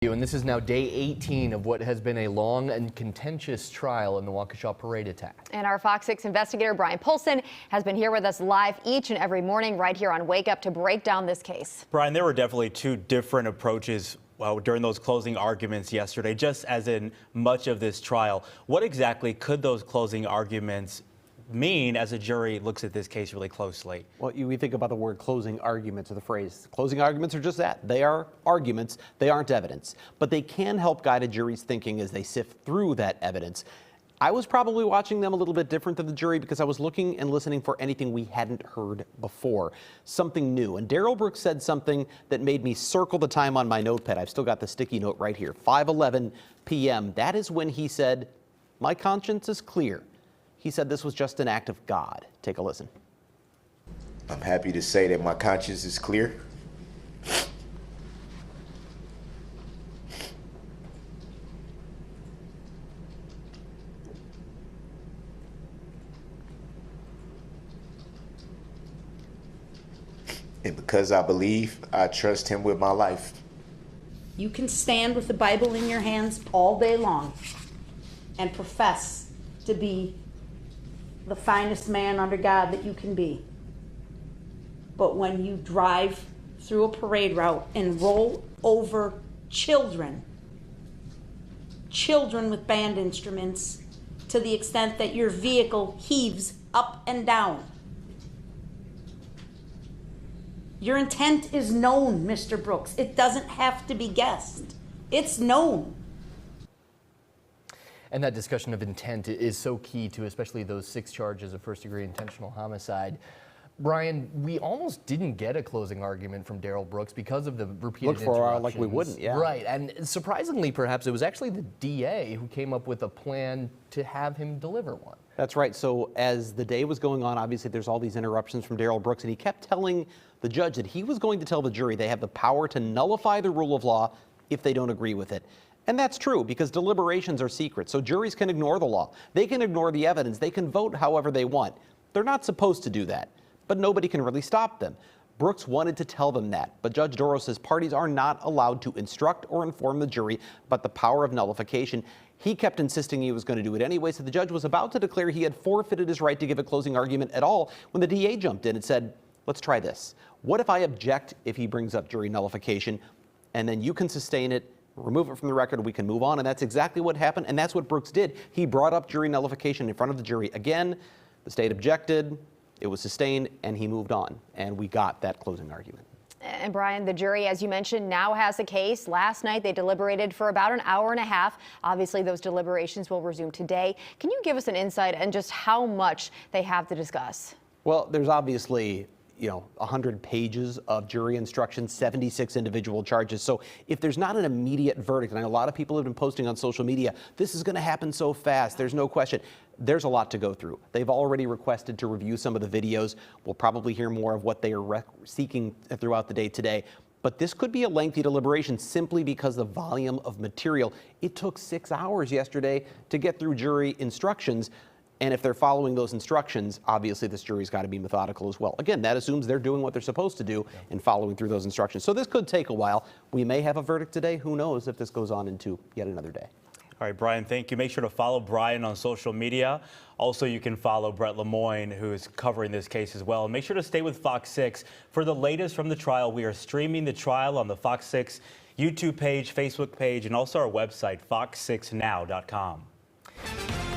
And this is now day 18 of what has been a long and contentious trial in the Waukesha parade attack. And our Fox 6 investigator Brian Polson has been here with us live each and every morning right here on Wake Up to break down this case. Brian, there were definitely two different approaches during those closing arguments yesterday, just as in much of this trial. What exactly could those closing arguments mean as a jury looks at this case really closely? Well, we think about the word closing arguments or the phrase. Closing arguments are just that. They are arguments. They aren't evidence. But they can help guide a jury's thinking as they sift through that evidence. I was probably watching them a little bit different than the jury because I was looking and listening for anything we hadn't heard before, something new. And Darrell Brooks said something that made me circle the time on my notepad. I've still got the sticky note right here. 5:11 p.m. That is when he said, "My conscience is clear." He said this was just an act of God. Take a listen. I'm happy to say that my conscience is clear. And because I believe, I trust him with my life. You can stand with the Bible in your hands all day long and profess to be the finest man under God that you can be. But when you drive through a parade route and roll over children with band instruments to the extent that your vehicle heaves up and down, your intent is known, Mr. Brooks. It doesn't have to be guessed. It's known. And that discussion of intent is so key to especially those 6 charges of first-degree intentional homicide. Brian, we almost didn't get a closing argument from Darrell Brooks because of the repeated Looked for a while like we interruptions. wouldn't, yeah. Right, and surprisingly, perhaps, it was actually the DA who came up with a plan to have him deliver one. That's right. So as the day was going on, obviously there's all these interruptions from Darrell Brooks, and he kept telling the judge that he was going to tell the jury they have the power to nullify the rule of law if they don't agree with it. And that's true because deliberations are secret, so juries can ignore the law. They can ignore the evidence. They can vote however they want. They're not supposed to do that, but nobody can really stop them. Brooks wanted to tell them that, but Judge Doro says parties are not allowed to instruct or inform the jury about the power of nullification. He kept insisting he was going to do it anyway, so the judge was about to declare he had forfeited his right to give a closing argument at all when the DA jumped in and said, "Let's try this. What if I object if he brings up jury nullification, and then you can sustain it, remove it from the record, we can move on?" And that's exactly what happened, and that's what Brooks did. He brought up jury nullification in front of the jury again. The state objected, it was sustained, and he moved on, and we got that closing argument. And Brian, the jury, as you mentioned, now has a case. Last night they deliberated for about an hour and a half. Obviously, those deliberations will resume today. Can you give us an insight on just how much they have to discuss? Well, there's obviously 100 pages of jury instructions, 76 individual charges. So if there's not an immediate verdict, and I know a lot of people have been posting on social media, this is going to happen so fast, there's no question. There's a lot to go through. They've already requested to review some of the videos. We'll probably hear more of what they are seeking throughout the day today. But this could be a lengthy deliberation simply because the volume of material. It took 6 hours yesterday to get through jury instructions. And if they're following those instructions, obviously this jury's got to be methodical as well. Again, that assumes they're doing what they're supposed to do and following through those instructions. So this could take a while. We may have a verdict today. Who knows if this goes on into yet another day. All right, Brian, thank you. Make sure to follow Brian on social media. Also, you can follow Brett Lemoyne, who is covering this case as well. And make sure to stay with Fox 6 for the latest from the trial. We are streaming the trial on the Fox 6 YouTube page, Facebook page, and also our website, fox6now.com.